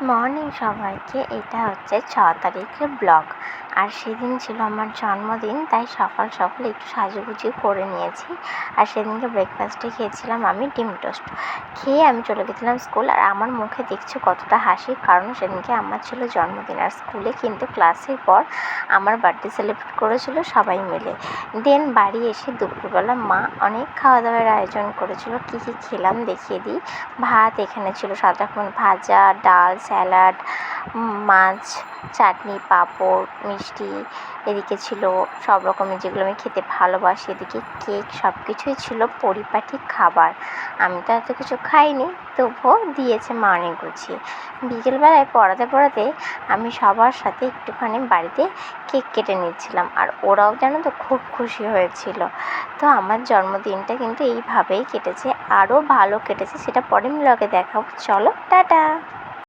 Morning সবাইকে। এটা হচ্ছে 6 তারিখের ব্লগ। আর সেদিন ছিল আমার জন্মদিন, তাই সকাল সকাল একটু সাজুগুজু করে নিয়েছি। আর সেদিনকে ব্রেকফাস্টে খেয়েছিলাম আমি ডিম টোস্ট। খেয়ে আমি চলে গেছিলাম স্কুল। আর আমার মুখে দেখছো কতটা হাসি, কারণ সেদিনকে আমার ছিল জন্মদিন। আর স্কুলে কিন্তু ক্লাসের পর আমার বার্থডে সেলিব্রেট করেছিল সবাই মিলে। দেন বাড়ি এসে দুপুরবেলা মা অনেক খাওয়া দাওয়ার আয়োজন করেছিল। কী কী খেলাম দেখিয়ে দিই। ভাত এখানে ছিল 7 রকমের ভাজা, ডাল, স্যালাড, মাছ, চাটনি, পাঁপড়, মিষ্টি। এদিকে ছিল সব রকমের যেগুলো আমি খেতে ভালোবাসি। এদিকে কেক, সব কিছুই ছিল পরিপাটি খাবার। আমি তো এত কিছু খাইনি, তবুও দিয়েছে মা অনেক গুছিয়ে। বিকেলবেলায় পড়াতে আমি সবার সাথে একটুখানি বাড়িতে কেক কেটে নিচ্ছিলাম। আর ওরাও জানো তো খুব খুশি হয়েছিল। তো আমার জন্মদিনটা কিন্তু এইভাবেই কেটেছে। আরও ভালো কেটেছে, সেটা পরের ব্লগে দেখাবো। চলো, টাটা।